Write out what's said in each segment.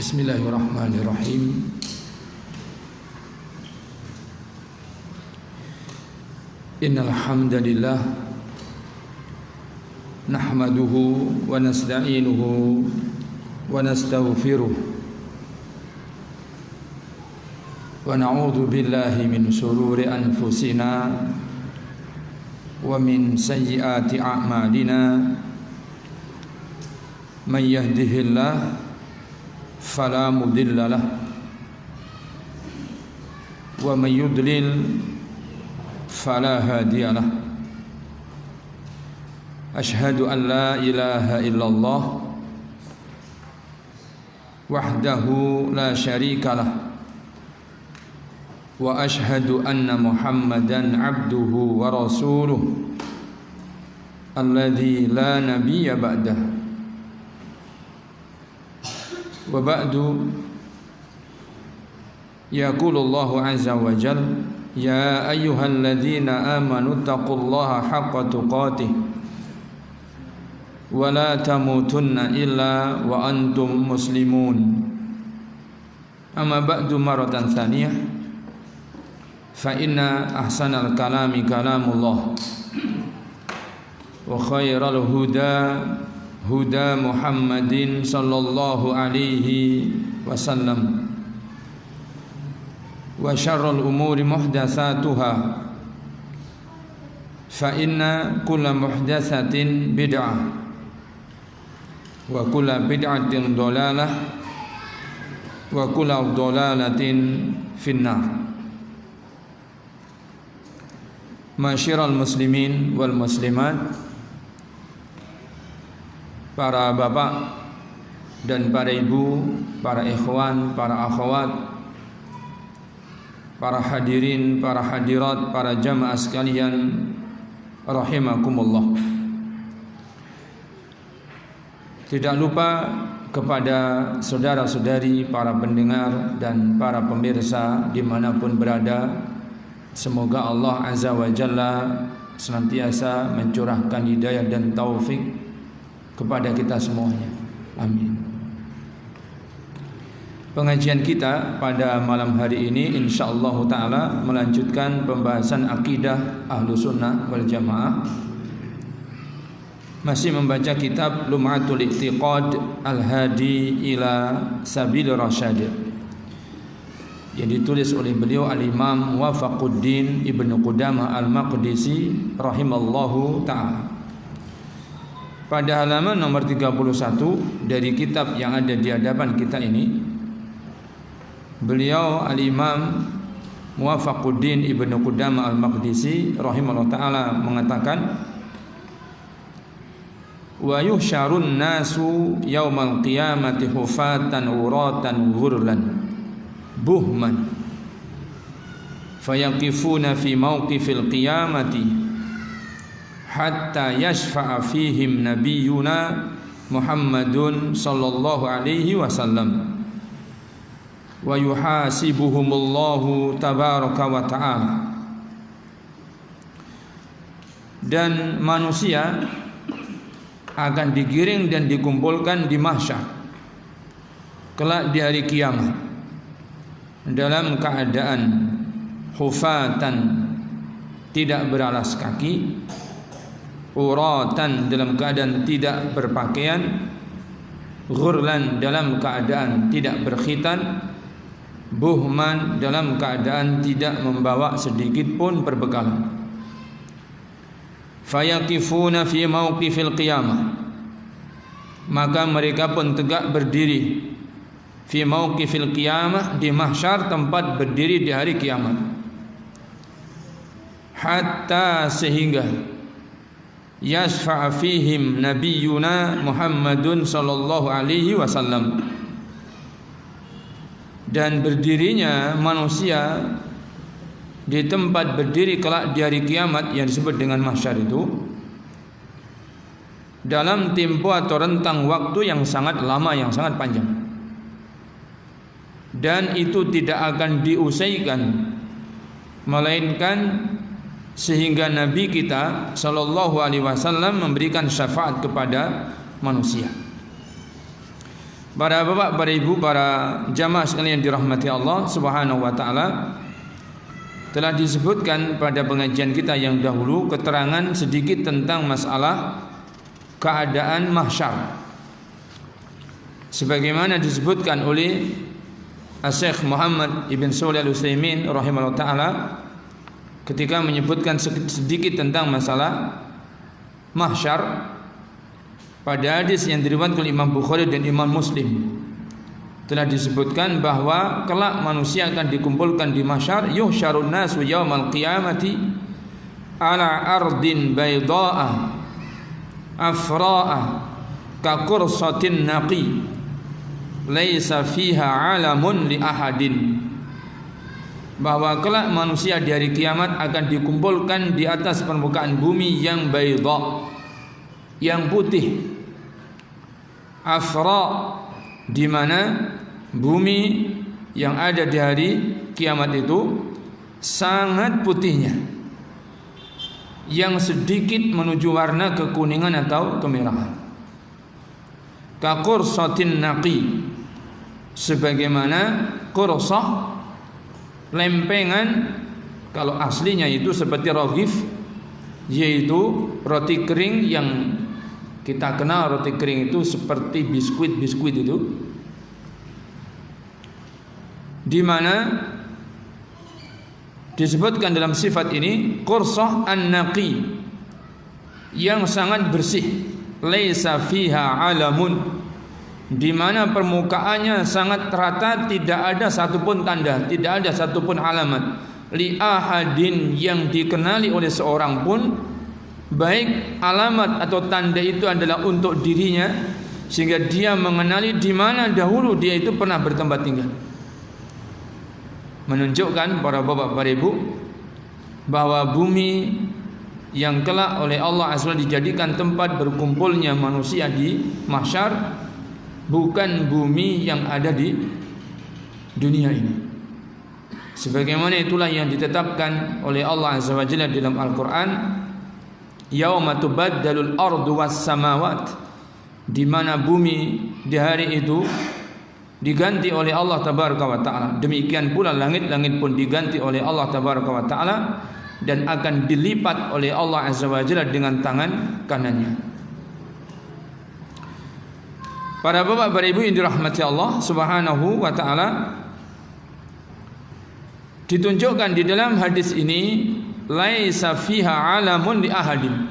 Bismillahirrahmanirrahim. Innal hamdalillah nahmaduhu wa nasta'inuhu wa nastaghfiruh wa na'udzu billahi min shururi anfusina wa min sayyiati a'malina. Man yahdihillahu fala mudilla lahu wa man yudlil fala hadiya lahu. Ashhadu an la ilaha illallah wahdahu la syarika lah wa ashhadu anna Muhammadan abduhu wa rasuluh alladzi la nabiyya ba'dahu. Wa ba'du, yaqulullahu azza wa jalla, ya ayyuhalladzina amanu taqullaha haqqa tuqatih wa la tamutunna illa wa antum muslimun. Amma ba'du, maratan tsaniyah, fa inna ahsanal kalami kalamullah wa khairal huda huda Muhammadin sallallahu alaihi wasallam wa syarrul umuri muhdatsatuha fa inna kulla muhdatsatin bid'ah wa kulla bid'atin dhalalah wa kulla dhalalatin finnar. Masyiral muslimin wal muslimat, para bapak dan para ibu, para ikhwan, para akhwat, para hadirin, para hadirat, para jamaah sekalian, rahimakumullah. Tidak lupa kepada saudara-saudari, para pendengar dan para pemirsa dimanapun berada, semoga Allah Azza wa Jalla senantiasa mencurahkan hidayah dan taufik kepada kita semuanya. Amin. Pengajian kita pada malam hari ini insyaallah taala melanjutkan pembahasan akidah Ahlus Sunnah wal Jamaah. Masih membaca kitab Lum'atul I'tiqad Al-Hadi ila Sabil Rasyad yang ditulis oleh beliau Al-Imam Muwafaquddin Ibnu Qudamah Al-Maqdisi rahimallahu taala. Pada halaman nomor 31 dari kitab yang ada di hadapan kita ini, beliau Al-Imam Muwafaquddin Ibnu Qudamah Al-Maqdisi rahimahullah ta'ala mengatakan, wa yuhsyarun nasu yaumal qiyamati hufatan uratan ghurlan buhman fayaqifuna fi mawqifil qiyamati hatta yashfa'a fihim nabiyyuna Muhammadun sallallahu alaihi wasallam wa yuhasibuhumullahu tabaraka wa ta'ala. Dan manusia akan digiring dan dikumpulkan di mahsyar kelak di hari kiamat dalam keadaan hufatan, tidak beralas kaki, uratan dalam keadaan tidak berpakaian, ghurlan dalam keadaan tidak berkhitan, buhman dalam keadaan tidak membawa sedikit pun perbekalan. Fayaqifuna fi mauqifil qiyamah, maka mereka pun tegak berdiri fi mauqifil qiyamah, di mahsyar tempat berdiri di hari kiamat, hatta sehingga yasfa'a fihim nabiyyuna Muhammadun sallallahu alaihi wasallam, dan berdirinya manusia di tempat berdiri kelak di hari kiamat yang disebut dengan mahsyar itu dalam tempo atau rentang waktu yang sangat lama, yang sangat panjang, dan itu tidak akan diusaikan melainkan sehingga Nabi kita sallallahu alaihi wasallam memberikan syafaat kepada manusia. Para bapak, para ibu, para jamaah sekalian dirahmati Allah Subhanahu wa taala, telah disebutkan pada pengajian kita yang dahulu keterangan sedikit tentang masalah keadaan mahsyar. Sebagaimana disebutkan oleh Syekh Muhammad Ibn Shalih Al-Utsaimin rahimahullah taala ketika menyebutkan sedikit tentang masalah mahsyar pada hadis yang diriwayatkan oleh Imam Bukhari dan Imam Muslim, telah disebutkan bahwa kelak manusia akan dikumpulkan di mahsyar. Yuhsyarun nasu yaumal qiyamati ala ardin bayda'a afra'a ka qursatin naqi laisa fiha alamun li ahadin. Bahwa kelak manusia di hari kiamat akan dikumpulkan di atas permukaan bumi yang bayda, yang putih, afra, di mana bumi yang ada di hari kiamat itu sangat putihnya, yang sedikit menuju warna kekuningan atau kemerahan. Kaqursatin naqi, sebagaimana qursah, lempengan, kalau aslinya itu seperti roghif, yaitu roti kering yang kita kenal. Roti kering itu seperti biskuit itu, di mana disebutkan dalam sifat ini qursah an-naqi, yang sangat bersih, laisa fiha alamun, di mana permukaannya sangat rata, tidak ada satupun tanda, tidak ada satupun alamat, li ahadin, yang dikenali oleh seorang pun, baik alamat atau tanda itu adalah untuk dirinya, sehingga dia mengenali di mana dahulu dia itu pernah bertempat tinggal. Menunjukkan para bapak, para ibu, bahwa bumi yang kelak oleh Allah Azza wa Jalla dijadikan tempat berkumpulnya manusia di mahsyar bukan bumi yang ada di dunia ini. Sebagaimana itulah yang ditetapkan oleh Allah Azza wa Jalla dalam Al-Quran, yauma tubaddalul ardu was samawat, di mana bumi di hari itu diganti oleh Allah tabaraka wa taala. Demikian pula langit-langit pun diganti oleh Allah tabaraka wa taala dan akan dilipat oleh Allah Azza wa Jalla dengan tangan kanannya. Para bapak, para ibu yang dirahmati Allah Subhanahu wa taala, ditunjukkan di dalam hadis ini laisa fiha alamun li ahadin.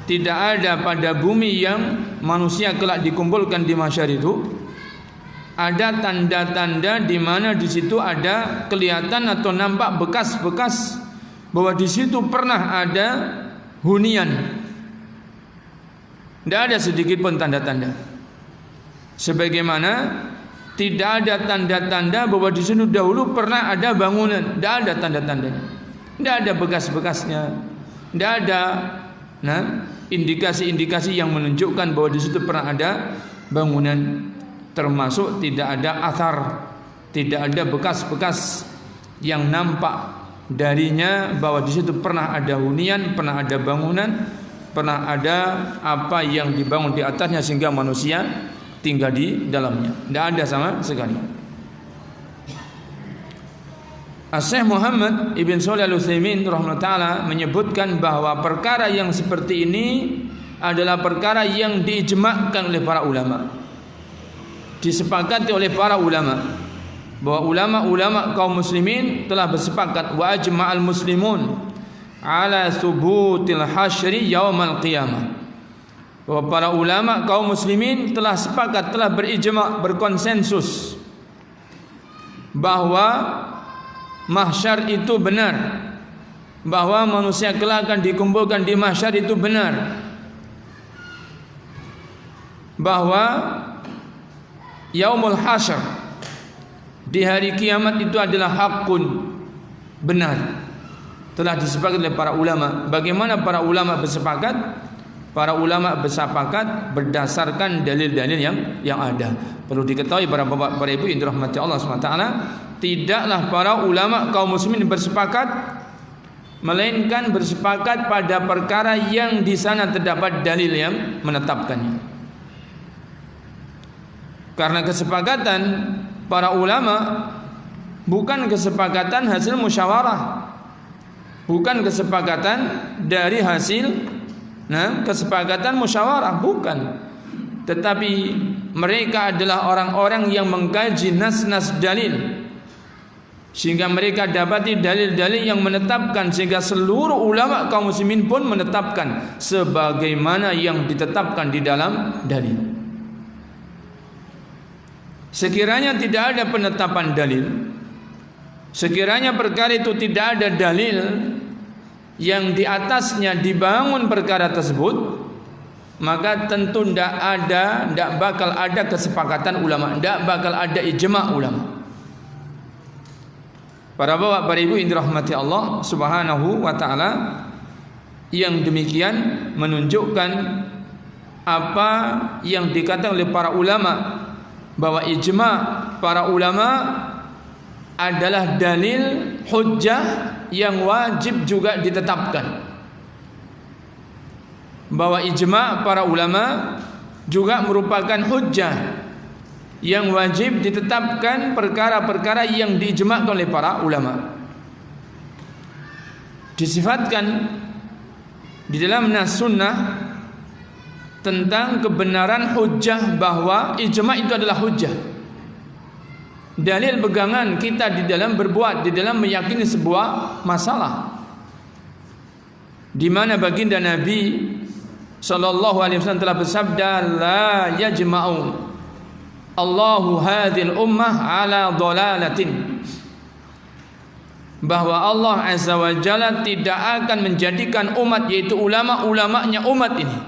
Tidak ada pada bumi yang manusia kelak dikumpulkan di mahsyar itu ada tanda-tanda di mana di situ ada kelihatan atau nampak bekas-bekas bahwa di situ pernah ada hunian. Tidak ada sedikit pun tanda-tanda. Sebagaimana tidak ada tanda-tanda bahwa di situ dahulu pernah ada bangunan. Tidak ada tanda-tandanya, tidak ada bekas-bekasnya, tidak ada indikasi-indikasi yang menunjukkan bahwa di situ pernah ada bangunan. Termasuk tidak ada athar, tidak ada bekas-bekas yang nampak darinya bahwa di situ pernah ada hunian, pernah ada bangunan, pernah ada apa yang dibangun di atasnya sehingga manusia tinggal di dalamnya. Tidak ada sama sekali. Syekh Muhammad Ibn Shalih Al-Utsaimin rahimahullah taala menyebutkan bahwa perkara yang seperti ini adalah perkara yang diijma'kan oleh para ulama, disepakati oleh para ulama, bahwa ulama-ulama kaum muslimin telah bersepakat, wa ajma'al muslimun ala thubutil hasyri yaumal qiyamah, bahwa para ulama kaum muslimin telah sepakat, telah berijma', berkonsensus bahwa mahsyar itu benar, bahwa manusia kelak akan dikumpulkan di mahsyar itu benar, bahwa yaumul hasyr, di hari kiamat itu adalah hakun, benar. Telah disepakati oleh para ulama. Bagaimana para ulama bersepakat? Para ulama bersepakat berdasarkan dalil-dalil yang ada. Perlu diketahui para bapak, para ibu yang dirahmati Allah SWT, tidaklah para ulama kaum muslimin bersepakat, melainkan bersepakat pada perkara yang di sana terdapat dalil yang menetapkannya. Karena kesepakatan para ulama bukan kesepakatan hasil musyawarah, bukan kesepakatan dari hasil kesepakatan musyawarah, bukan. Tetapi mereka adalah orang-orang yang mengkaji nas-nas dalil, sehingga mereka dapati dalil-dalil yang menetapkan, sehingga seluruh ulama kaum muslimin pun menetapkan sebagaimana yang ditetapkan di dalam dalil. Sekiranya tidak ada penetapan dalil, sekiranya perkara itu tidak ada dalil yang di atasnya dibangun perkara tersebut, maka tentu tidak bakal ada kesepakatan ulama, tidak bakal ada ijma' ulama. Para bapak, para ibu yang dirahmati Allah Subhanahu wa taala, yang demikian menunjukkan apa yang dikatakan oleh para ulama, bahwa ijma' para ulama adalah dalil hujjah yang wajib juga ditetapkan. Bahwa ijma' para ulama juga merupakan hujjah yang wajib ditetapkan perkara-perkara yang diijma'kan oleh para ulama. Disifatkan di dalam nas sunnah tentang kebenaran hujjah, bahwa ijma' itu adalah hujjah, dalil pegangan kita di dalam berbuat, di dalam meyakini sebuah masalah, di mana baginda Nabi sallallahu alaihi wasallam telah bersabda, la yajma'u Allahu hadhil ummah ala dhalalatin, bahwa Allah azza wa jalla tidak akan menjadikan umat, yaitu ulama-ulamanya umat ini,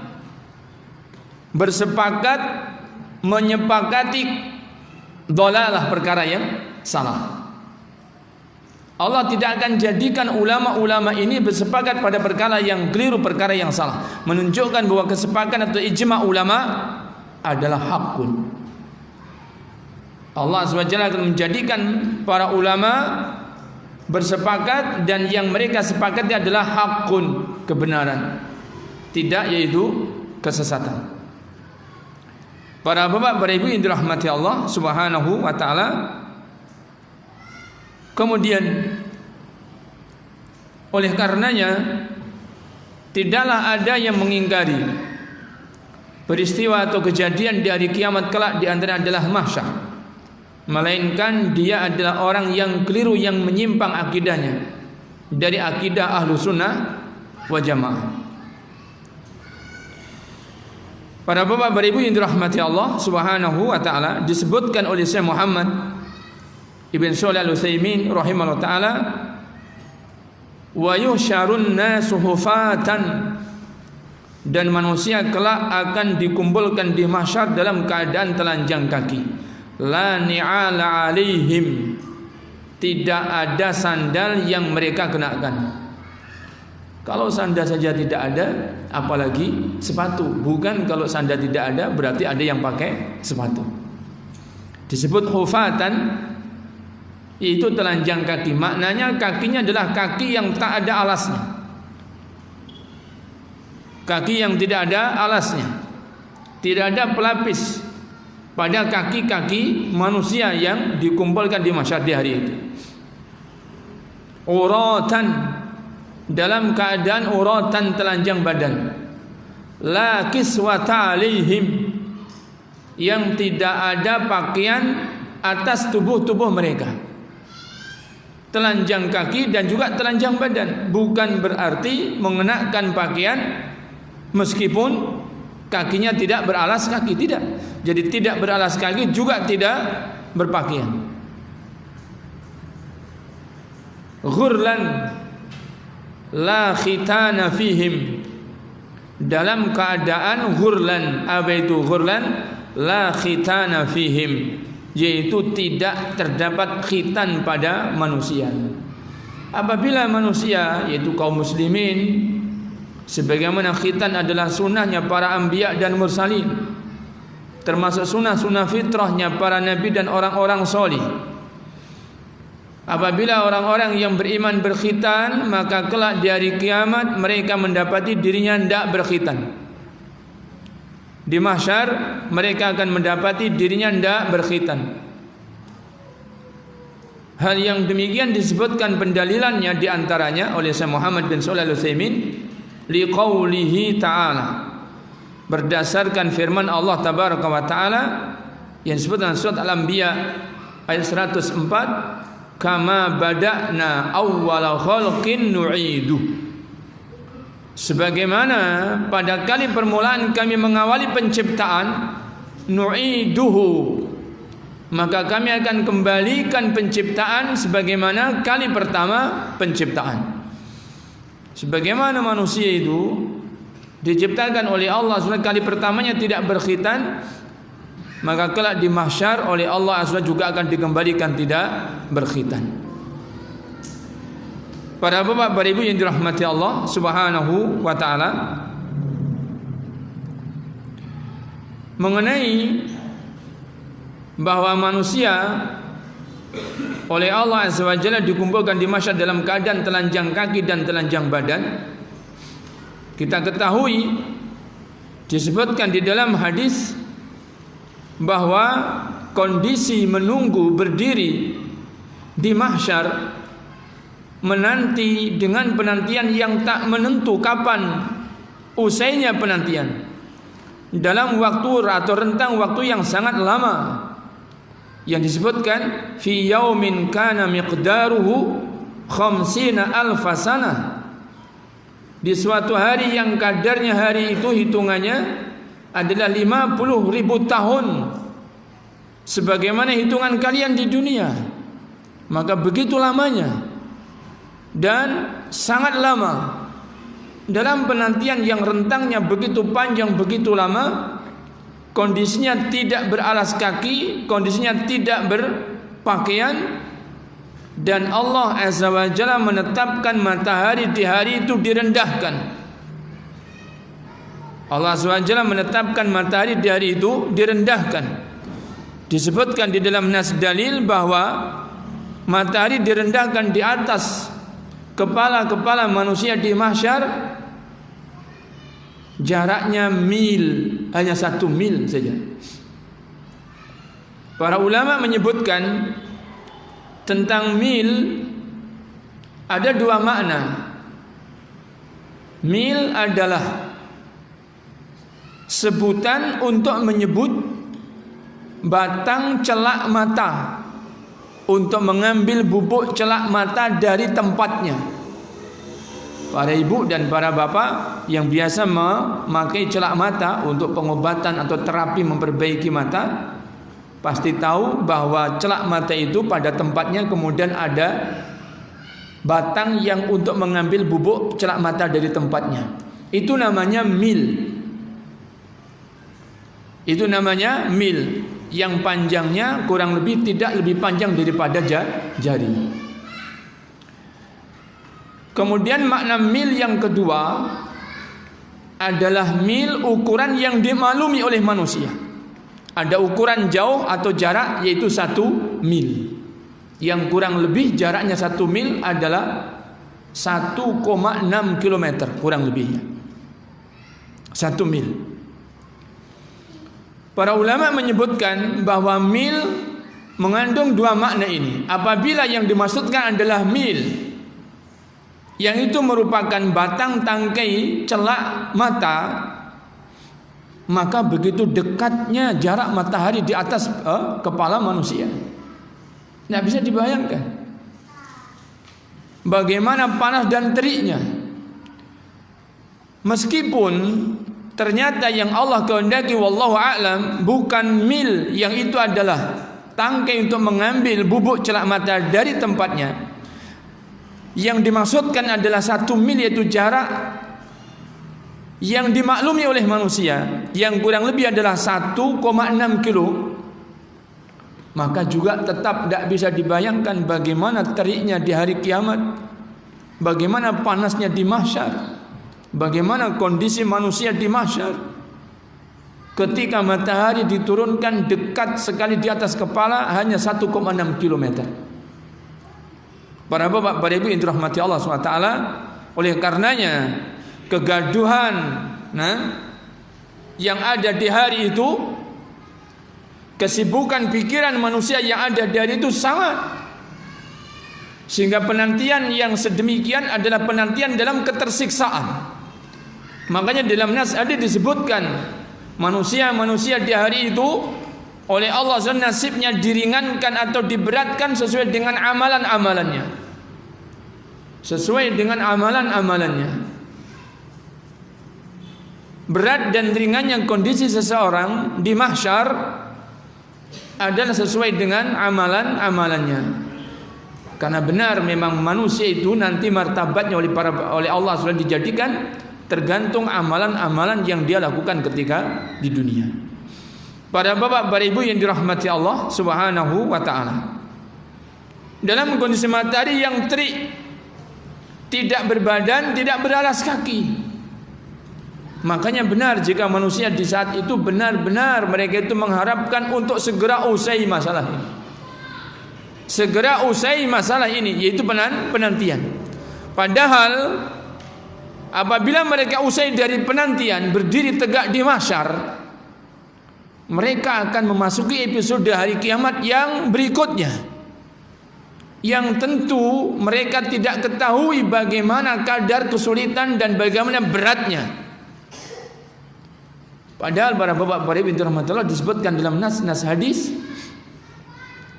bersepakat menyepakati dhalalah, perkara yang salah. Allah tidak akan jadikan ulama-ulama ini bersepakat pada perkara yang keliru, perkara yang salah, menunjukkan bahwa kesepakatan atau ijma' ulama adalah hakun. Allah SWT akan menjadikan para ulama bersepakat, dan yang mereka sepakati adalah hakun, kebenaran, tidak yaitu kesesatan. Para bapak, para ibu yang dirahmati Allah Subhanahu wa taala, kemudian oleh karenanya tidaklah ada yang mengingkari peristiwa atau kejadian di hari kiamat kelak, di antara adalah mahsyar, melainkan dia adalah orang yang keliru, yang menyimpang akidahnya dari akidah ahlu sunnah wa jamaah. Para bapak, para ibu yang dirahmati Allah Subhanahu wa taala, disebutkan oleh Syekh Muhammad Ibn Shalih Al-Utsaimin rahimahullah taala, wa yusyarun nasu hufatan, dan manusia kelak akan dikumpulkan di mahsyar dalam keadaan telanjang kaki, la ni'ala alaihim, tidak ada sandal yang mereka kenakan. Kalau sandal saja tidak ada, apalagi sepatu. Bukan kalau sandal tidak ada berarti ada yang pakai sepatu. Disebut hufatan, yaitu telanjang kaki. Maknanya kakinya adalah kaki yang tak ada alasnya, kaki yang tidak ada alasnya, tidak ada pelapis pada kaki-kaki manusia yang dikumpulkan di mahsyar di hari itu. Uratan, dalam keadaan uratan, telanjang badan. La kiswata alaihim, yang tidak ada pakaian atas tubuh-tubuh mereka. Telanjang kaki dan juga telanjang badan, bukan berarti mengenakan pakaian meskipun kakinya tidak beralas kaki, tidak. Jadi tidak beralas kaki juga tidak berpakaian. Ghurlan la khitana fihim, dalam keadaan ghurlan. Apa itu ghurlan? La khitana fihim, yaitu tidak terdapat khitan pada manusia. Apabila manusia, yaitu kaum muslimin, sebagaimana khitan adalah sunnahnya para anbiya dan mursalin, termasuk sunnah-sunnah fitrahnya para nabi dan orang-orang solih. Apabila orang-orang yang beriman berkhitan, maka kelak di hari kiamat mereka mendapati dirinya tidak berkhitan. Di mahsyar mereka akan mendapati dirinya tidak berkhitan. Hal yang demikian disebutkan pendalilannya diantaranya oleh Syekh Muhammad bin Shalih Al-Utsaimin liqaulihi ta'ala, berdasarkan firman Allah tabaraka wa taala yang disebut dalam surat Al-Anbiya ayat 104, kama bada'na awwala khalqin nu'idu, sebagaimana pada kali permulaan kami mengawali penciptaan, nu'iduhu, maka kami akan kembalikan penciptaan sebagaimana kali pertama penciptaan. Sebagaimana manusia itu diciptakan oleh Allah SWT kali pertamanya tidak berkhitan, maka kelak di mahsyar oleh Allah SWT juga akan dikembalikan tidak berkhitan. Para bapak, para ibu yang dirahmati Allah Subhanahu wa taala, mengenai bahwa manusia oleh Allah Azza wa Jalla dikumpulkan di mahsyar dalam keadaan telanjang kaki dan telanjang badan, kita ketahui disebutkan di dalam hadis bahwa kondisi menunggu berdiri di mahsyar menanti dengan penantian yang tak menentu kapan usainya penantian, dalam waktu atau rentang waktu yang sangat lama, yang disebutkan fi yaumin kana miqdaruhu khamsina alfa sanah, di suatu hari yang kadarnya hari itu hitungannya adalah 50.000 tahun sebagaimana hitungan kalian di dunia. Maka begitu lamanya dan sangat lama, dalam penantian yang rentangnya begitu panjang, begitu lama, kondisinya tidak beralas kaki, kondisinya tidak berpakaian, dan Allah Azza wa Jalla menetapkan matahari di hari itu direndahkan. Allah Azza wa Jalla menetapkan matahari di hari itu direndahkan. Disebutkan di dalam nas dalil bahwa matahari direndahkan di atas kepala-kepala manusia di mahsyar, jaraknya mil, hanya 1 mil saja. Para ulama menyebutkan tentang mil ada 2 makna. Mil adalah sebutan untuk menyebut batang celak mata, untuk mengambil bubuk celak mata dari tempatnya. Para ibu dan para bapak yang biasa memakai celak mata untuk pengobatan atau terapi memperbaiki mata pasti tahu bahwa celak mata itu pada tempatnya kemudian ada batang yang untuk mengambil bubuk celak mata dari tempatnya. Itu namanya mil. Itu namanya mil, yang panjangnya kurang lebih tidak lebih panjang daripada jari. Kemudian makna mil yang kedua adalah mil ukuran yang dimaklumi oleh manusia. Ada ukuran jauh atau jarak yaitu 1 mil. Yang kurang lebih jaraknya 1 mil adalah 1,6 km kurang lebihnya. 1 mil. Para ulama menyebutkan bahwa mil mengandung 2 makna ini. Apabila yang dimaksudkan adalah mil, yang itu merupakan batang tangkai celak mata, maka begitu dekatnya jarak matahari di atas kepala manusia. Tidak bisa dibayangkan bagaimana panas dan teriknya. Meskipun ternyata yang Allah kehendaki wallahu a'lam bukan mil, yang itu adalah tangkai untuk mengambil bubuk celak mata dari tempatnya. Yang dimaksudkan adalah 1 mil, yaitu jarak yang dimaklumi oleh manusia, yang kurang lebih adalah 1,6 kilo. Maka juga tetap tidak bisa dibayangkan bagaimana teriknya di hari kiamat, bagaimana panasnya di mahsyar, bagaimana kondisi manusia di mahsyar ketika matahari diturunkan dekat sekali di atas kepala, hanya 1,6 km. Para bapak, para ibu yang dirahmati Allah SWT, oleh karenanya kegaduhan yang ada di hari itu, kesibukan pikiran manusia yang ada di hari itu sangat, sehingga penantian yang sedemikian adalah penantian dalam ketersiksaan. Makanya dalam nas ada disebutkan manusia-manusia di hari itu oleh Allah SWT nasibnya diringankan atau diberatkan sesuai dengan amalan-amalannya. Sesuai dengan amalan-amalannya. Berat dan ringannya kondisi seseorang di mahsyar adalah sesuai dengan amalan-amalannya. Karena benar memang manusia itu nanti martabatnya oleh Allah SWT dijadikan tergantung amalan-amalan yang dia lakukan ketika di dunia. Para bapak, para ibu yang dirahmati Allah Subhanahu wa taala. Dalam kondisi matahari yang terik, tidak berbadan, tidak beralas kaki. Makanya benar jika manusia di saat itu benar-benar mereka itu mengharapkan untuk segera usai masalah ini. Segera usai masalah ini, yaitu penantian. Padahal apabila mereka usai dari penantian, berdiri tegak di mahsyar, mereka akan memasuki episode hari kiamat yang berikutnya, yang tentu mereka tidak ketahui bagaimana kadar kesulitan dan bagaimana beratnya. Padahal para bapak para ibu rahmatullah disebutkan dalam nas hadis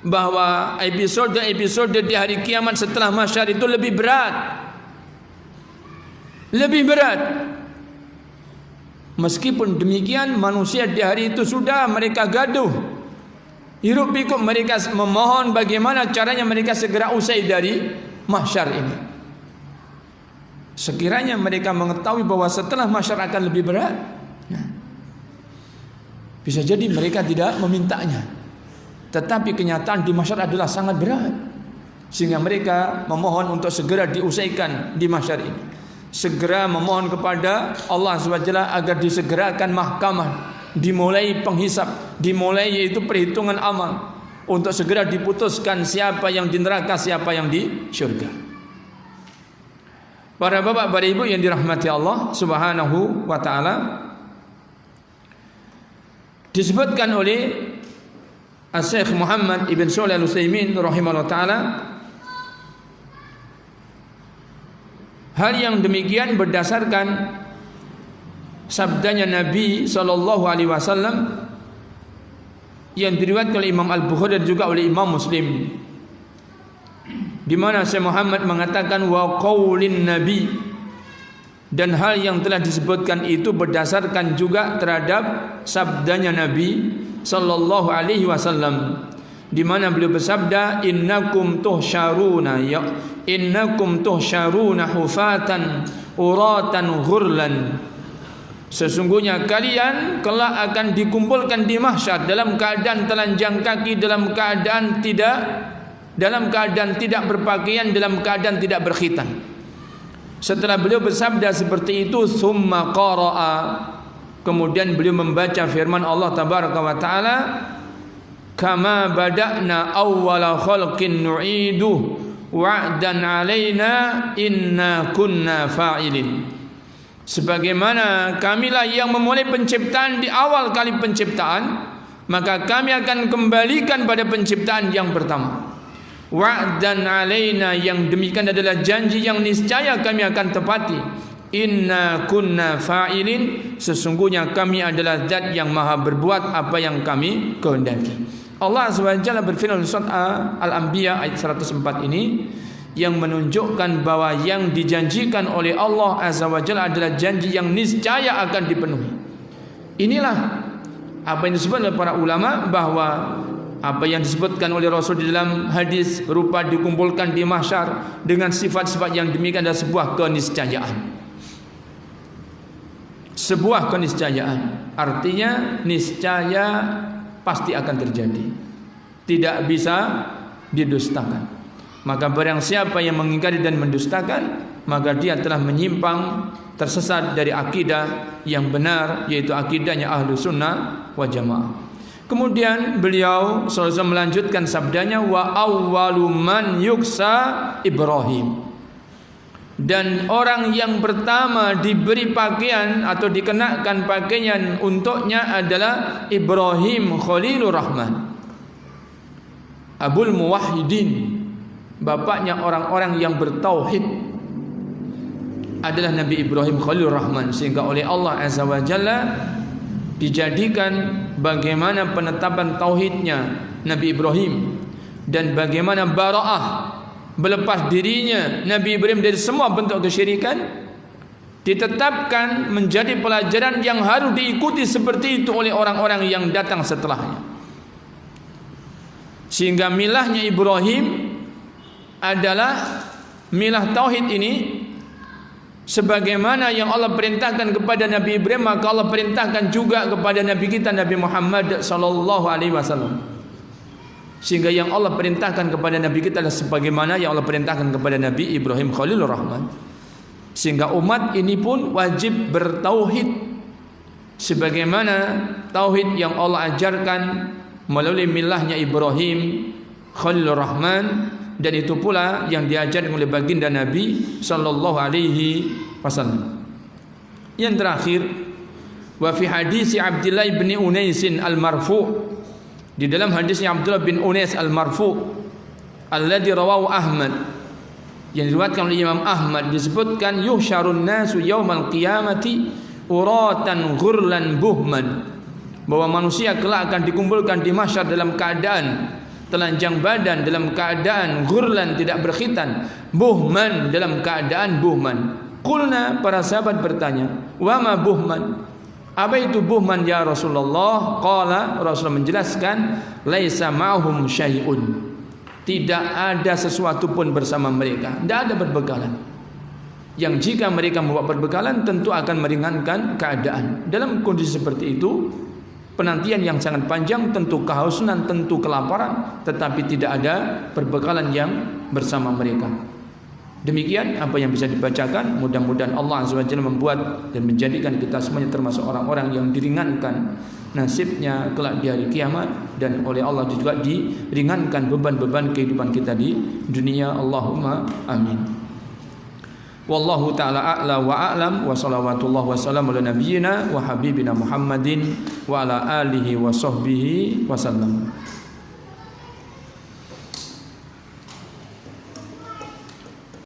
bahwa episode di hari kiamat setelah mahsyar itu lebih berat. Lebih berat. Meskipun demikian manusia di hari itu sudah mereka gaduh, hiruk pikuk, mereka memohon bagaimana caranya mereka segera usai dari mahsyar ini. Sekiranya mereka mengetahui bahwa setelah mahsyar akan lebih berat, bisa jadi mereka tidak memintanya. Tetapi kenyataan di mahsyar adalah sangat berat, sehingga mereka memohon untuk segera diusaikan di mahsyar ini. Segera memohon kepada Allah SWT agar disegerakan mahkamah, dimulai penghisap, dimulai yaitu perhitungan amal, untuk segera diputuskan siapa yang di neraka, siapa yang di syurga. Para bapak, para ibu yang dirahmati Allah Subhanahu wa taala, disebutkan oleh Syekh Muhammad Ibn Shalih Al-Utsaimin rahimahullah taala, hal yang demikian berdasarkan sabdanya Nabi sallallahu alaihi wasallam yang diriwayatkan oleh Imam Al-Bukhari dan juga oleh Imam Muslim, di mana Syekh Muhammad mengatakan wa qaulin nabi, dan hal yang telah disebutkan itu berdasarkan juga terhadap sabdanya Nabi sallallahu alaihi wasallam, di mana beliau bersabda innakum tuhsyaruna hufatan uratan ghurlan, sesungguhnya kalian kelak akan dikumpulkan di mahsyar dalam keadaan telanjang kaki, dalam keadaan tidak berpakaian, dalam keadaan tidak berkhitan. Setelah beliau bersabda seperti itu, summa qara'a, kemudian beliau membaca firman Allah tabaraka wa taala, kama bada'na awwala khalqin nu'idu wa'dan 'alaina inna kunna fa'ilin. Sebagaimana kamilah yang memulai penciptaan di awal kali penciptaan, maka kami akan kembalikan pada penciptaan yang pertama. Wa'dan 'alaina, yang demikian adalah janji yang niscaya kami akan tepati. Inna kunna fa'ilin, sesungguhnya kami adalah zat yang maha berbuat apa yang kami kehendaki. Allah SWT berfirman dalam surat Al-Anbiya ayat 104 ini, yang menunjukkan bahwa yang dijanjikan oleh Allah SWT adalah janji yang niscaya akan dipenuhi. Inilah apa yang disebut oleh para ulama, bahwa apa yang disebutkan oleh Rasul di dalam hadis rupa dikumpulkan di mahsyar dengan sifat-sifat yang demikian adalah sebuah keniscayaan. Sebuah keniscayaan, artinya niscaya pasti akan terjadi, tidak bisa didustakan. Maka barang siapa yang mengingkari dan mendustakan, maka dia telah menyimpang, tersesat dari akidah yang benar, yaitu akidahnya ahlu sunnah wa jamaah. Kemudian beliau SAW melanjutkan sabdanya, wa awwalu man yuksa Ibrahim. Dan orang yang pertama diberi pakaian atau dikenakan pakaian untuknya adalah Ibrahim Khalilur Rahman, Abul Muwahhidin, bapaknya orang-orang yang bertauhid adalah Nabi Ibrahim Khalilur Rahman. Sehingga oleh Allah Azza wa Jalla dijadikan bagaimana penetapan tauhidnya Nabi Ibrahim dan bagaimana bara'ah, berlepas dirinya Nabi Ibrahim dari semua bentuk kesyirikan, ditetapkan menjadi pelajaran yang harus diikuti seperti itu oleh orang-orang yang datang setelahnya. Sehingga milahnya Ibrahim adalah milah tauhid ini, sebagaimana yang Allah perintahkan kepada Nabi Ibrahim, maka Allah perintahkan juga kepada Nabi kita Nabi Muhammad sallallahu alaihi wasallam. Sehingga yang Allah perintahkan kepada Nabi kita adalah sebagaimana yang Allah perintahkan kepada Nabi Ibrahim Khalilur Rahman. Sehingga umat ini pun wajib bertauhid sebagaimana tauhid yang Allah ajarkan melalui milahnya Ibrahim Khalilur Rahman, dan itu pula yang diajarkan oleh baginda Nabi sallallahu alaihi wasallam. Yang terakhir, wa fi hadis Abdullah bin Unais al-marfu', di dalam hadisnya Abdullah bin Unais al-marfu' alladhi rawahu Ahmad, yang diriwayatkan oleh Imam Ahmad, disebutkan yuhsyarun nasu yaumal qiyamati uratan ghurlan buhman, bahwa manusia kelak akan dikumpulkan di mahsyar dalam keadaan telanjang badan, dalam keadaan ghurlan tidak berkhitan, buhman dalam keadaan buhman. Qulna, para sahabat bertanya, wa ma buhman, apa itu buhman ya Rasulullah? Qala, Rasulullah menjelaskan, laisa ma'hum syai'un, tidak ada sesuatu pun bersama mereka, tidak ada perbekalan. Yang jika mereka membawa perbekalan tentu akan meringankan keadaan. Dalam kondisi seperti itu, penantian yang sangat panjang, tentu kehausan, tentu kelaparan, tetapi tidak ada perbekalan yang bersama mereka. Demikian apa yang bisa dibacakan. Mudah-mudahan Allah Azza wa Jalla membuat dan menjadikan kita semuanya termasuk orang-orang yang diringankan nasibnya kelak di hari kiamat, dan oleh Allah juga diringankan beban-beban kehidupan kita di dunia. Allahumma amin. Wallahu ta'ala a'la wa a'lam, wa salawatullah wa salam ala nabiyyina wa habibina Muhammadin wa ala alihi wa sahbihi wa sallam.